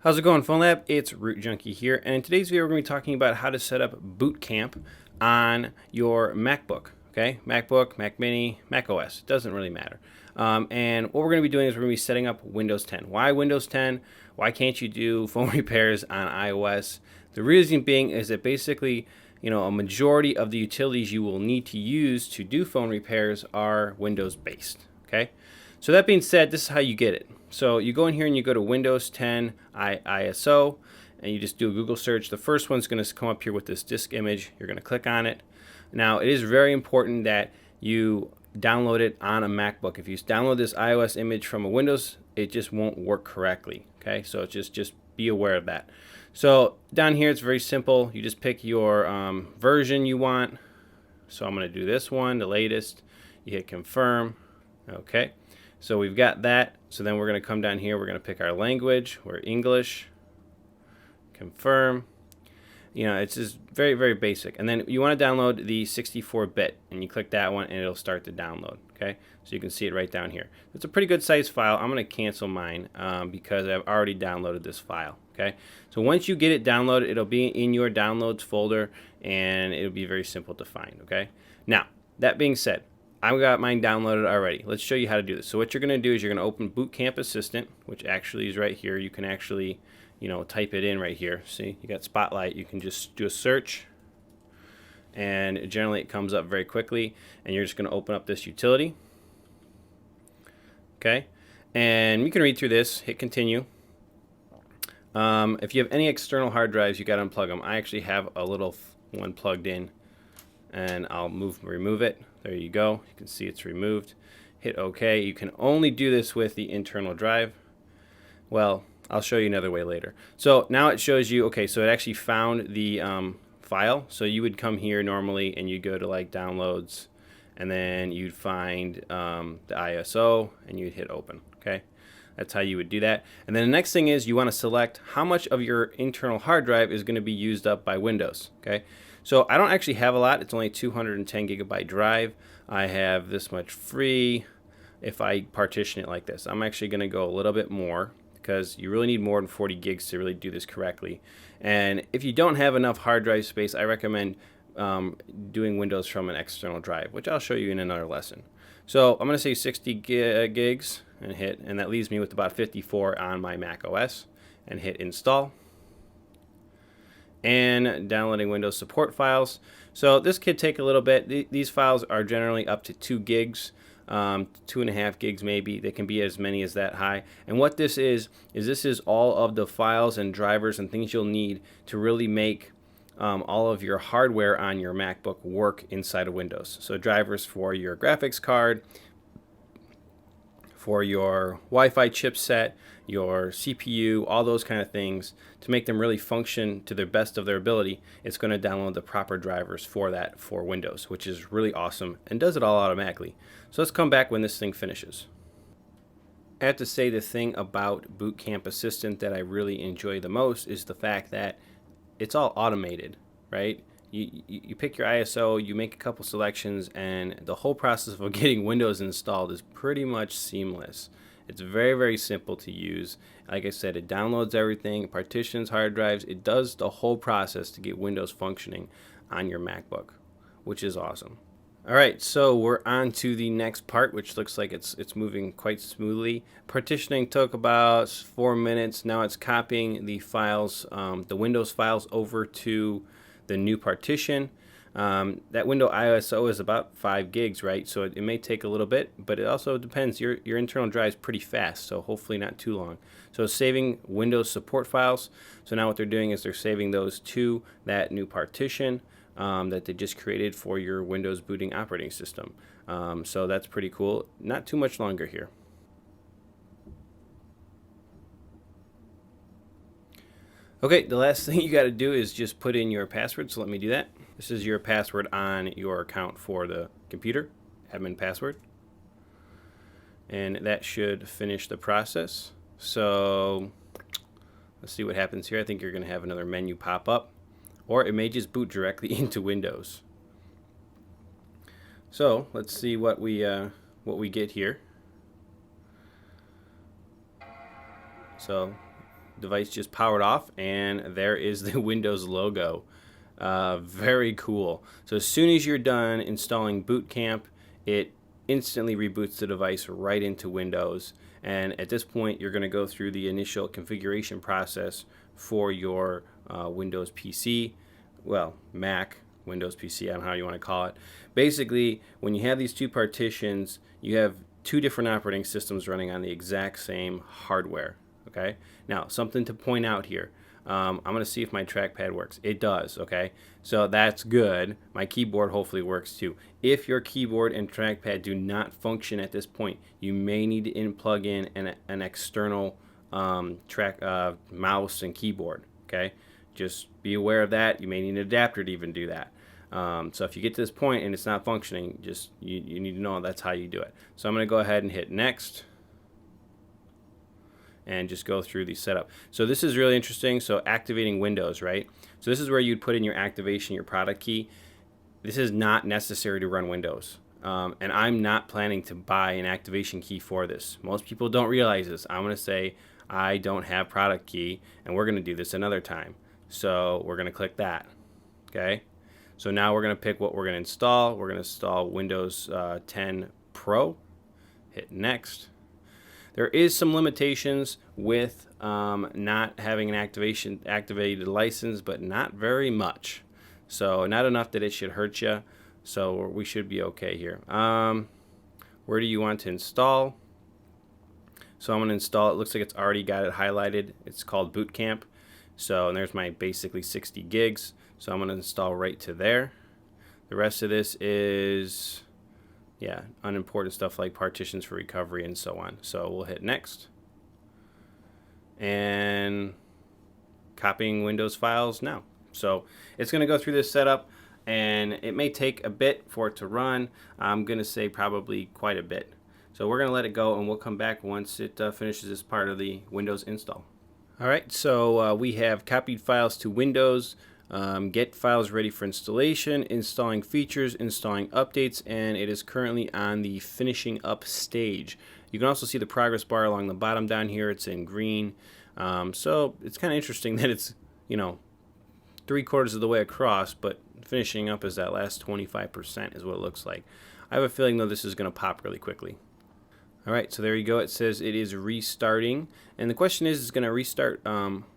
How's it going, Phonlab? It's Root Junkie here, and in today's video we're going to be talking about how to set up Boot Camp on your MacBook. Okay, MacBook, Mac Mini, Mac OS. It doesn't really matter. And what we're going to be doing is we're going to be setting up Windows 10. Why Windows 10? Why can't you do phone repairs on iOS? The reason being is that basically, a majority of the utilities you will need to use to do phone repairs are Windows based. Okay, so that being said, this is how you get it. So you go in here and you go to Windows 10 ISO and you just do a Google search. The first one's going to come up here with this disk image. You're going to click on it. Now it is very important that you download it on a MacBook. If you download this iOS image from a Windows, it just won't work correctly. Okay, so just be aware of that. So down here it's very simple. You just pick your version you want. So I'm going to do this one, the latest. You hit confirm. Okay. So we've got that. So then we're going to come down here. We're going to pick our language. We're English. Confirm. It's just very, very basic. And then you want to download the 64-bit. And you click that one and it'll start to download. Okay. So you can see it right down here. It's a pretty good size file. I'm going to cancel mine because I've already downloaded this file. Okay. So once you get it downloaded, it'll be in your downloads folder and it'll be very simple to find. Okay. Now, that being said, I've got mine downloaded already. Let's show you how to do this. So what you're going to do is you're going to open Boot Camp Assistant, which actually is right here. You can actually, type it in right here. See, you got Spotlight. You can just do a search, and generally it comes up very quickly. And you're just going to open up this utility. Okay, and you can read through this. Hit Continue. If you have any external hard drives, you got to unplug them. I actually have a little one plugged in, and I'll remove it. There you go. You can see it's removed. Hit OK. You can only do this with the internal drive. Well, I'll show you another way later. So now it shows you, okay, so it actually found the file. So you would come here normally and you'd go to like downloads and then you'd find the ISO and you'd hit open. Okay, that's how you would do that. And then the next thing is you want to select how much of your internal hard drive is going to be used up by Windows. Okay. So I don't actually have a lot. It's only a 210 gigabyte drive. I have this much free if I partition it like this. I'm actually going to go a little bit more because you really need more than 40 gigs to really do this correctly. And if you don't have enough hard drive space, I recommend doing Windows from an external drive, which I'll show you in another lesson. So I'm going to say 60 gigs and hit, and that leaves me with about 54 on my Mac OS, and hit install. And downloading Windows support files. So this could take a little bit. These files are generally up to 2 gigs, 2.5 gigs maybe. They can be as many as that high. And what this is this is all of the files and drivers and things you'll need to really make all of your hardware on your MacBook work inside of Windows. So drivers for your graphics card, for your Wi-Fi chipset, your CPU, all those kind of things, to make them really function to the best of their ability. It's going to download the proper drivers for that for Windows, which is really awesome and does it all automatically. So let's come back when this thing finishes. I have to say the thing about Boot Camp Assistant that I really enjoy the most is the fact that it's all automated, right? You pick your ISO, you make a couple selections, and the whole process of getting Windows installed is pretty much seamless. It's very, very simple to use. Like I said, it downloads everything, partitions hard drives. It does the whole process to get Windows functioning on your MacBook, which is awesome. All right, so we're on to the next part, which looks like it's moving quite smoothly. Partitioning took about 4 minutes. Now it's copying the files, the Windows files, over to the new partition. That window ISO is about 5 gigs, right? So it may take a little bit, but it also depends. Your internal drive is pretty fast, so hopefully not too long. So saving Windows support files. So now what they're doing is they're saving those to that new partition that they just created for your Windows booting operating system. So that's pretty cool. Not too much longer here. Okay, the last thing you got to do is just put in your password, so let me do that. This is your password on your account for the computer, admin password. And that should finish the process. So let's see what happens here. I think you're going to have another menu pop up, or it may just boot directly into Windows. So let's see what we get here. So device just powered off, and there is the Windows logo. Very cool. So as soon as you're done installing Boot Camp, it instantly reboots the device right into Windows. And at this point, you're going to go through the initial configuration process for your Windows PC, well, Mac, Windows PC, I don't know how you want to call it. Basically, when you have these two partitions, you have two different operating systems running on the exact same hardware. Okay. Now, something to point out here. I'm going to see if my trackpad works. It does, okay? So that's good. My keyboard hopefully works too. If your keyboard and trackpad do not function at this point, you may need to plug in an external mouse and keyboard, okay? Just be aware of that. You may need an adapter to even do that. So if you get to this point and it's not functioning, just you need to know that's how you do it. So I'm going to go ahead and hit next and just go through the setup. So this is really interesting. So activating Windows, right? So this is where you'd put in your activation, your product key. This is not necessary to run Windows. And I'm not planning to buy an activation key for this. Most people don't realize this. I'm going to say I don't have product key, and we're going to do this another time. So we're going to click that. Okay. So now we're going to pick what we're going to install. We're going to install Windows 10 Pro. Hit next. There is some limitations with not having an activated license, but not very much. So not enough that it should hurt you. So we should be okay here. Where do you want to install? So I'm going to install it. Looks like it's already got it highlighted. It's called Boot Camp. So and there's my basically 60 gigs. So I'm going to install right to there. The rest of this is unimportant stuff like partitions for recovery and so on. So we'll hit next. And copying Windows files now. So it's going to go through this setup, and it may take a bit for it to run. I'm going to say probably quite a bit. So we're going to let it go, and we'll come back once it finishes this part of the Windows install. All right, so we have copied files to Windows. Get files ready for installation, installing features, installing updates, and it is currently on the finishing up stage. You can also see the progress bar along the bottom down here. It's in green. So it's kind of interesting that it's, 3/4 of the way across, but finishing up is that last 25% is what it looks like. I have a feeling, though, this is going to pop really quickly. All right, so there you go. It says it is restarting. And the question is it going to restart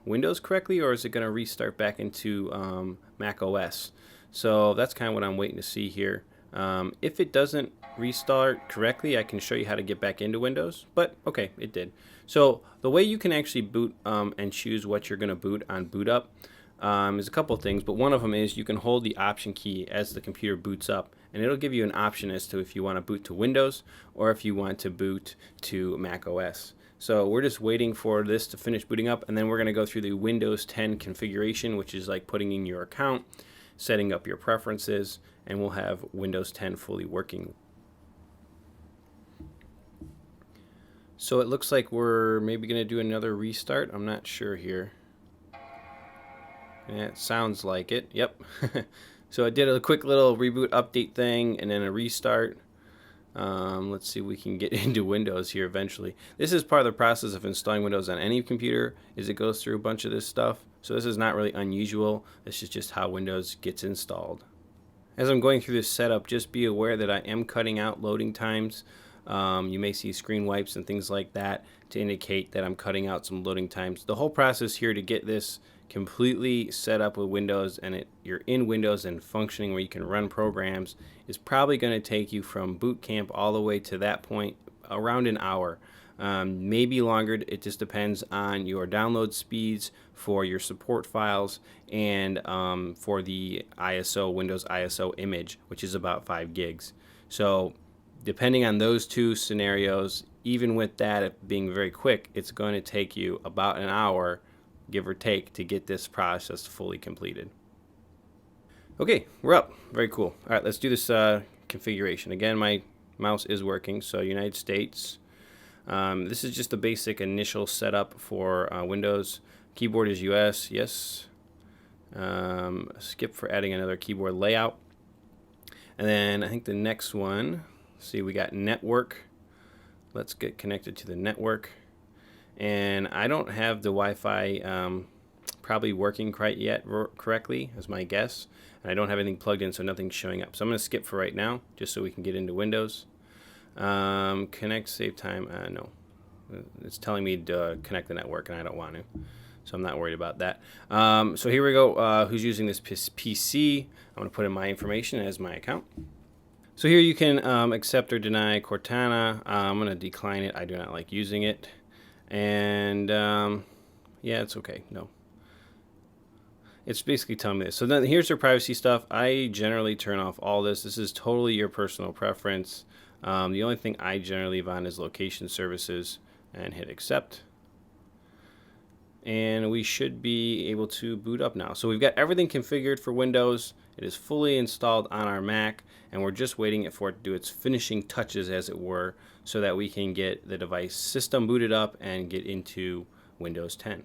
Windows correctly, or is it going to restart back into Mac OS? So that's kind of what I'm waiting to see here. If it doesn't restart correctly, I can show you how to get back into Windows. But, okay, it did. So the way you can actually boot and choose what you're going to boot on boot up is a couple things. But one of them is you can hold the Option key as the computer boots up, and it'll give you an option as to if you want to boot to Windows or if you want to boot to Mac OS. So we're just waiting for this to finish booting up, and then we're going to go through the Windows 10 configuration, which is like putting in your account, setting up your preferences, and we'll have Windows 10 fully working. So it looks like we're maybe going to do another restart. I'm not sure here. Yeah, it sounds like it. Yep. So I did a quick little reboot update thing and then a restart. Let's see if we can get into Windows here eventually. This is part of the process of installing Windows on any computer, is it goes through a bunch of this stuff. So this is not really unusual. This is just how Windows gets installed. As I'm going through this setup, just be aware that I am cutting out loading times. You may see screen wipes and things like that to indicate that I'm cutting out some loading times. The whole process here to get this completely set up with Windows and you're in Windows and functioning where you can run programs is probably going to take you from boot camp all the way to that point around an hour. Maybe longer. It just depends on your download speeds for your support files and for the ISO, Windows ISO image, which is about 5 gigs. So depending on those two scenarios, even with that being very quick, it's going to take you about an hour, give or take, to get this process fully completed. Okay, we're up. Very cool. All right, let's do this configuration. Again, my mouse is working, so United States. This is just the basic initial setup for Windows. Keyboard is US, yes. Skip for adding another keyboard layout. And then I think the next one, see, we got network. Let's get connected to the network. and I don't have the Wi-Fi probably working quite yet correctly, as my guess, and I don't have anything plugged in, so nothing's showing up. So I'm going to skip for right now, just so we can get into Windows. Connect, save time. No, it's telling me to connect the network, and I don't want to, so I'm not worried about that. So here we go. Who's using this PC? I'm going to put in my information as my account. So here you can accept or deny Cortana. I'm going to decline it. I do not like using it. And yeah, it's okay. No. It's basically telling me this. So then here's your privacy stuff. I generally turn off all this. This is totally your personal preference. The only thing I generally leave on is location services, and hit accept. And we should be able to boot up now. So we've got everything configured for Windows. It is fully installed on our Mac, and we're just waiting for it to do its finishing touches, as it were, so that we can get the device system booted up and get into Windows 10.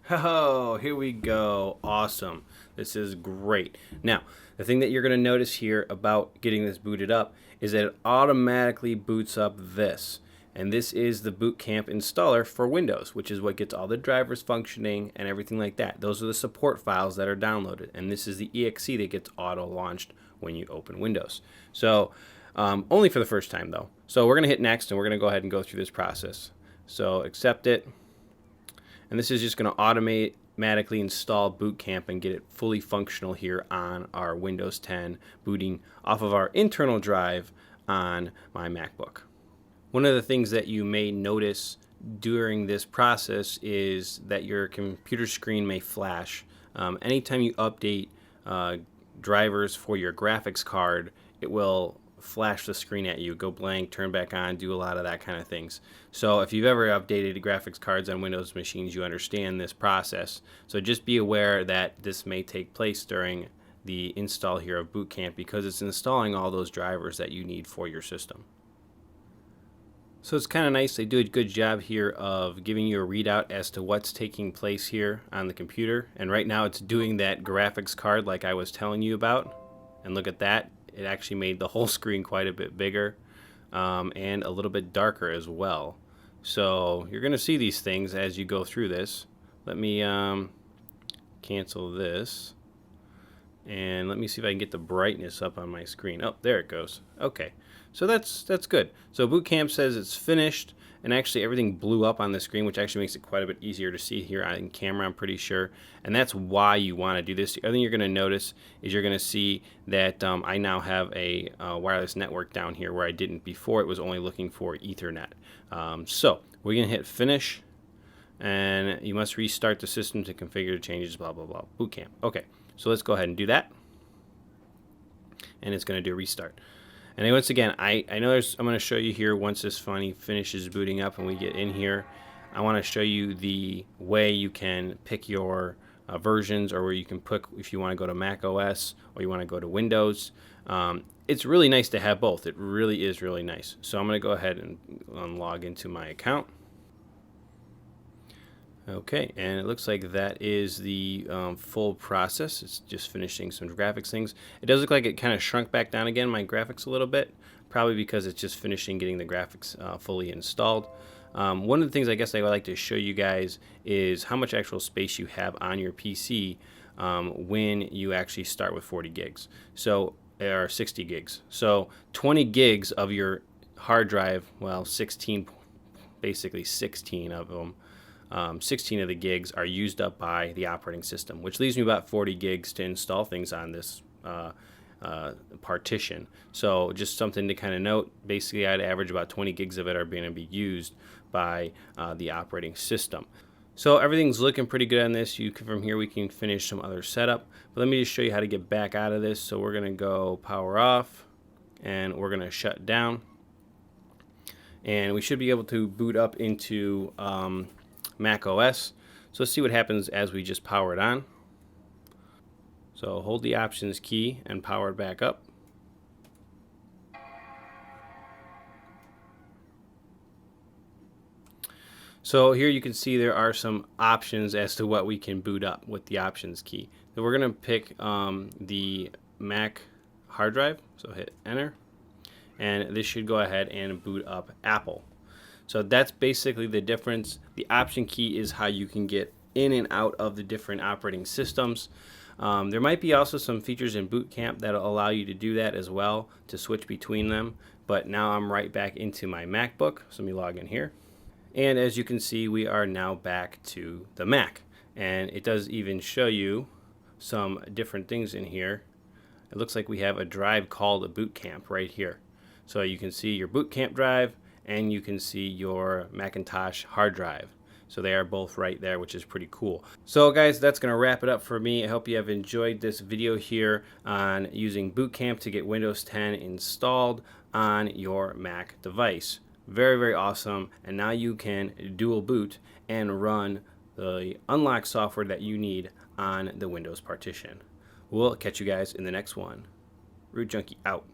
Oh, here we go. Awesome. This is great. Now, the thing that you're going to notice here about getting this booted up is that it automatically boots up this. And this is the Boot Camp installer for Windows, which is what gets all the drivers functioning and everything like that. Those are the support files that are downloaded. And this is the exe that gets auto-launched when you open Windows. So, only for the first time, though. So we're going to hit next, and we're going to go ahead and go through this process. So accept it. And this is just going to automatically install Boot Camp and get it fully functional here on our Windows 10, booting off of our internal drive on my MacBook. One of the things that you may notice during this process is that your computer screen may flash. Anytime you update drivers for your graphics card, it will flash the screen at you, go blank, turn back on, do a lot of that kind of things. So if you've ever updated graphics cards on Windows machines, you understand this process. So just be aware that this may take place during the install here of Boot Camp, because it's installing all those drivers that you need for your system. So it's kind of nice. They do a good job here of giving you a readout as to what's taking place here on the computer. And right now it's doing that graphics card like I was telling you about. And look at that. It actually made the whole screen quite a bit bigger and a little bit darker as well. So you're going to see these things as you go through this. Let me cancel this. And let me see if I can get the brightness up on my screen. Oh, there it goes. Okay, so that's good. So Boot Camp says it's finished, and actually everything blew up on the screen, which actually makes it quite a bit easier to see here on camera, I'm pretty sure. And that's why you want to do this. The other thing you're going to notice is you're going to see that I now have a wireless network down here where I didn't before. It was only looking for Ethernet. So we're going to hit finish, and you must restart the system to configure changes, blah, blah, blah. Boot Camp. Okay. So let's go ahead and do that. And it's going to do a restart. And once again, I know I'm going to show you here once this finishes booting up and we get in here. I want to show you the way you can pick your versions, or where you can pick if you want to go to Mac OS or you want to go to Windows. It's really nice to have both. It really is really nice. So I'm going to go ahead and log into my account. Okay, and it looks like that is the full process. It's just finishing some graphics things. It does look like it kind of shrunk back down again, my graphics, a little bit, probably because it's just finishing getting the graphics fully installed. One of the things I guess I would like to show you guys is how much actual space you have on your PC when you actually start with 40 gigs. So, or 60 gigs. So 20 gigs of your hard drive, well, 16, basically 16 of them. 16 of the gigs are used up by the operating system, which leaves me about 40 gigs to install things on this partition. So just something to kind of note. Basically, I'd average about 20 gigs of it are going to be used by the operating system. So everything's looking pretty good on this. From here we can finish some other setup. But let me just show you how to get back out of this. So we're going to go power off, and we're going to shut down. And we should be able to boot up into Mac OS. So let's see what happens as we just power it on. So hold the options key and power it back up. So here you can see there are some options as to what we can boot up with the options key. So we're going to pick the Mac hard drive. So hit enter. and this should go ahead and boot up Apple. So that's basically the difference. The option key is how you can get in and out of the different operating systems. There might be also some features in Boot Camp that'll allow you to do that as well, to switch between them. But now I'm right back into my MacBook, so let me log in here. And as you can see, we are now back to the Mac. And it does even show you some different things in here. It looks like we have a drive called a Boot Camp right here. So you can see your Boot Camp drive and you can see your Macintosh hard drive. So they are both right there, which is pretty cool. So guys, that's going to wrap it up for me. I hope you have enjoyed this video here on using Boot Camp to get Windows 10 installed on your Mac device. Very, very awesome. And now you can dual boot and run the unlock software that you need on the Windows partition. We'll catch you guys in the next one. Root Junkie out.